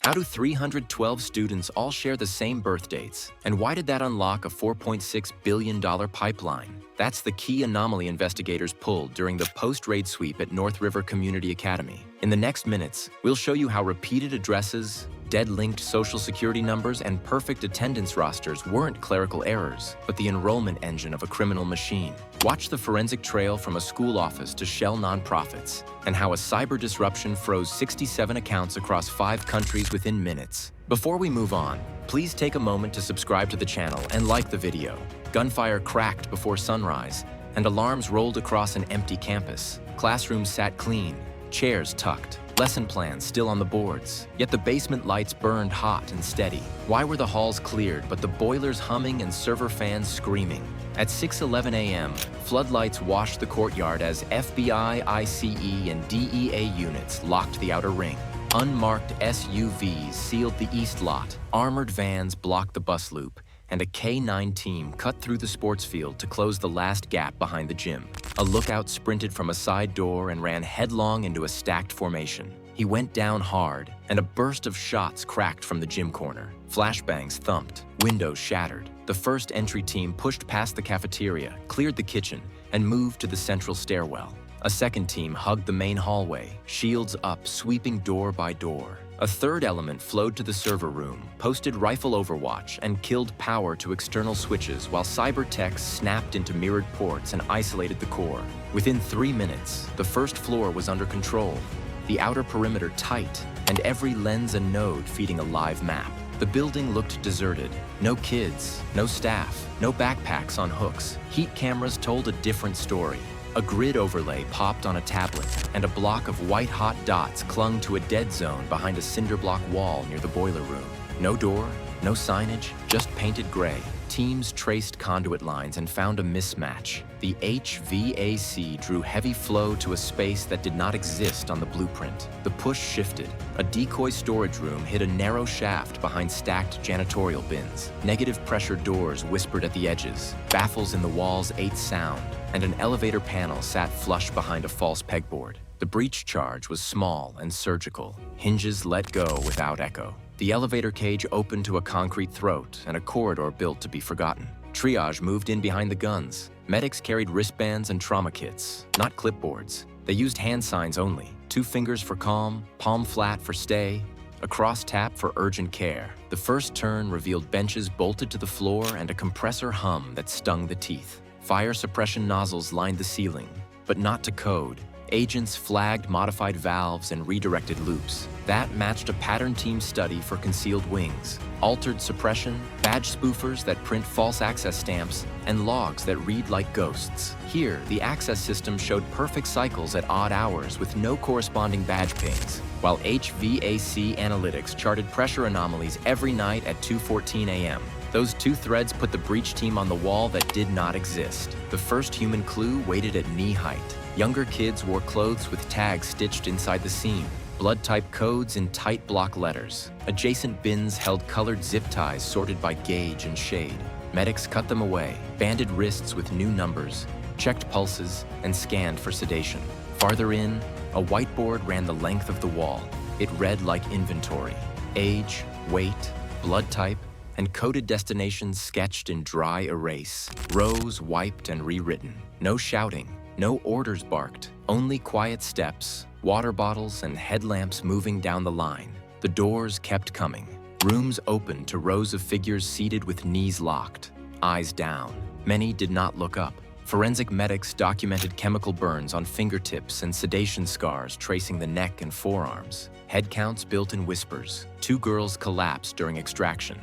How do 312 students all share the same birth dates? And why did that unlock a $4.6 billion pipeline? That's the key anomaly investigators pulled during the post-raid sweep at North River Community Academy. In the next minutes, we'll show you how repeated addresses, dead-linked social security numbers, and perfect attendance rosters weren't clerical errors, but the enrollment engine of a criminal machine. Watch the forensic trail from a school office to shell nonprofits, and how a cyber disruption froze 67 accounts across 5 countries within minutes. Before we move on, please take a moment to subscribe to the channel and like the video. Gunfire cracked before sunrise, and alarms rolled across an empty campus. Classrooms sat clean, chairs tucked, lesson plans still on the boards. Yet the basement lights burned hot and steady. Why were the halls cleared but the boilers humming and server fans screaming? At 6:11 a.m., floodlights washed the courtyard as FBI, ICE, and DEA units locked the outer ring. Unmarked SUVs sealed the east lot, armored vans blocked the bus loop, and a K-9 team cut through the sports field to close the last gap behind the gym. A lookout sprinted from a side door and ran headlong into a stacked formation. He went down hard, and a burst of shots cracked from the gym corner. Flashbangs thumped, windows shattered. The first entry team pushed past the cafeteria, cleared the kitchen, and moved to the central stairwell. A second team hugged the main hallway, shields up, sweeping door by door. A third element flowed to the server room, posted rifle overwatch, and killed power to external switches while cyber techs snapped into mirrored ports and isolated the core. Within 3 minutes, the first floor was under control, the outer perimeter tight, and every lens and node feeding a live map. The building looked deserted. No kids, no staff, no backpacks on hooks. Heat cameras told a different story. A grid overlay popped on a tablet, and a block of white-hot dots clung to a dead zone behind a cinder block wall near the boiler room. No door, no signage, just painted gray. Teams traced conduit lines and found a mismatch. The HVAC drew heavy flow to a space that did not exist on the blueprint. The push shifted. A decoy storage room hid a narrow shaft behind stacked janitorial bins. Negative pressure doors whispered at the edges. Baffles in the walls ate sound, and an elevator panel sat flush behind a false pegboard. The breach charge was small and surgical. Hinges let go without echo. The elevator cage opened to a concrete throat and a corridor built to be forgotten. Triage moved in behind the guns. Medics carried wristbands and trauma kits, not clipboards. They used hand signs only. 2 fingers for calm, palm flat for stay, a cross tap for urgent care. The first turn revealed benches bolted to the floor and a compressor hum that stung the teeth. Fire suppression nozzles lined the ceiling, but not to code. Agents flagged modified valves and redirected loops. That matched a pattern team study for concealed wings. Altered suppression, badge spoofers that print false access stamps, and logs that read like ghosts. Here, the access system showed perfect cycles at odd hours with no corresponding badge pings, while HVAC analytics charted pressure anomalies every night at 2:14 a.m. Those 2 threads put the breach team on the wall that did not exist. The first human clue waited at knee height. Younger kids wore clothes with tags stitched inside the seam, blood type codes in tight block letters. Adjacent bins held colored zip ties sorted by gauge and shade. Medics cut them away, banded wrists with new numbers, checked pulses, and scanned for sedation. Farther in, a whiteboard ran the length of the wall. It read like inventory: age, weight, blood type, and coded destinations sketched in dry erase. Rows wiped and rewritten. No shouting. No orders barked, only quiet steps, water bottles, and headlamps moving down the line. The doors kept coming. Rooms opened to rows of figures seated with knees locked, eyes down. Many did not look up. Forensic medics documented chemical burns on fingertips and sedation scars tracing the neck and forearms. Head counts built in whispers. 2 girls collapsed during extraction.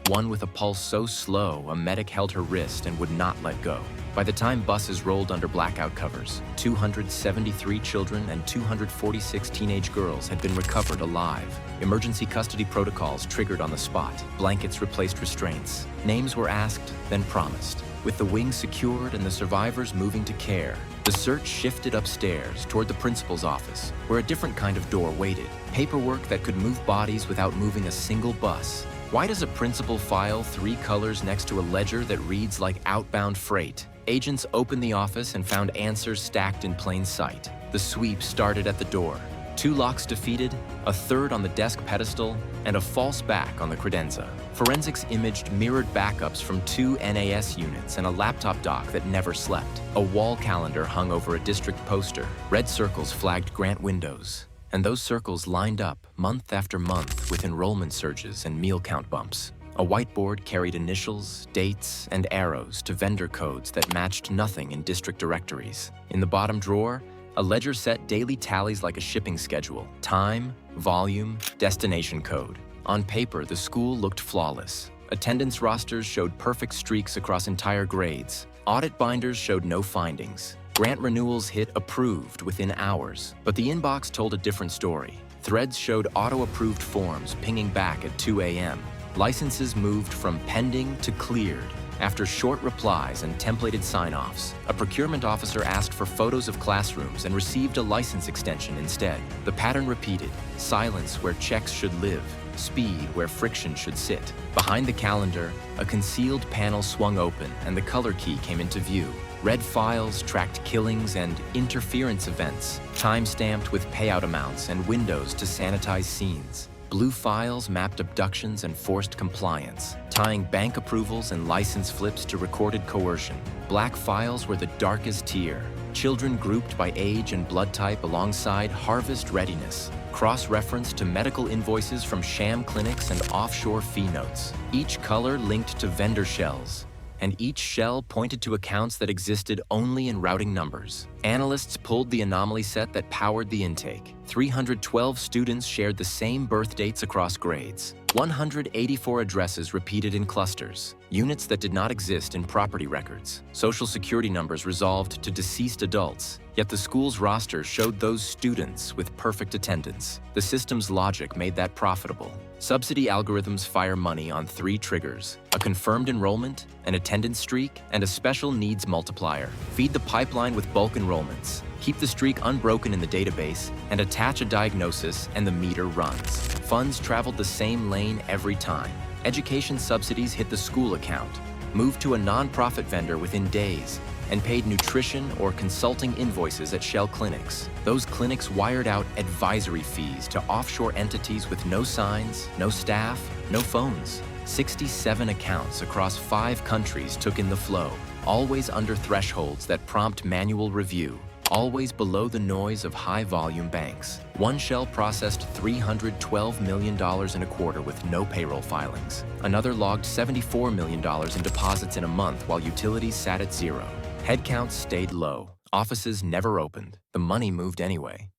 One with a pulse so slow, a medic held her wrist and would not let go. By the time buses rolled under blackout covers, 273 children and 246 teenage girls had been recovered alive. Emergency custody protocols triggered on the spot. Blankets replaced restraints. Names were asked, then promised. With the wings secured and the survivors moving to care, the search shifted upstairs toward the principal's office, where a different kind of door waited. Paperwork that could move bodies without moving a single bus. Why does a principal file 3 colors next to a ledger that reads like outbound freight? Agents opened the office and found answers stacked in plain sight. The sweep started at the door. 2 locks defeated, a third on the desk pedestal, and a false back on the credenza. Forensics imaged mirrored backups from 2 NAS units and a laptop dock that never slept. A wall calendar hung over a district poster. Red circles flagged grant windows. And those circles lined up month after month with enrollment surges and meal count bumps. A whiteboard carried initials, dates, and arrows to vendor codes that matched nothing in district directories. In the bottom drawer, a ledger set daily tallies like a shipping schedule: time, volume, destination code. On paper, the school looked flawless. Attendance rosters showed perfect streaks across entire grades. Audit binders showed no findings. Grant renewals hit approved within hours. But the inbox told a different story. Threads showed auto-approved forms pinging back at 2 a.m. Licenses moved from pending to cleared. After short replies and templated sign-offs, a procurement officer asked for photos of classrooms and received a license extension instead. The pattern repeated: silence where checks should live, speed where friction should sit. Behind the calendar, a concealed panel swung open and the color key came into view. Red files tracked killings and interference events, time-stamped with payout amounts and windows to sanitize scenes. Blue files mapped abductions and forced compliance, tying bank approvals and license flips to recorded coercion. Black files were the darkest tier, children grouped by age and blood type alongside harvest readiness, cross-referenced to medical invoices from sham clinics and offshore fee notes. Each color linked to vendor shells, and each shell pointed to accounts that existed only in routing numbers. Analysts pulled the anomaly set that powered the intake. 312 students shared the same birth dates across grades. 184 addresses repeated in clusters, units that did not exist in property records. Social security numbers resolved to deceased adults, yet the school's roster showed those students with perfect attendance. The system's logic made that profitable. Subsidy algorithms fire money on 3 triggers: a confirmed enrollment, an attendance streak, and a special needs multiplier. Feed the pipeline with bulk enrollments, keep the streak unbroken in the database, and attach a diagnosis and the meter runs. Funds traveled the same lane every time. Education subsidies hit the school account, moved to a nonprofit vendor within days, and paid nutrition or consulting invoices at shell clinics. Those clinics wired out advisory fees to offshore entities with no signs, no staff, no phones. 67 accounts across 5 countries took in the flow, always under thresholds that prompt manual review, always below the noise of high-volume banks. One shell processed $312 million in a quarter with no payroll filings. Another logged $74 million in deposits in a month while utilities sat at 0. Headcounts stayed low. Offices never opened. The money moved anyway.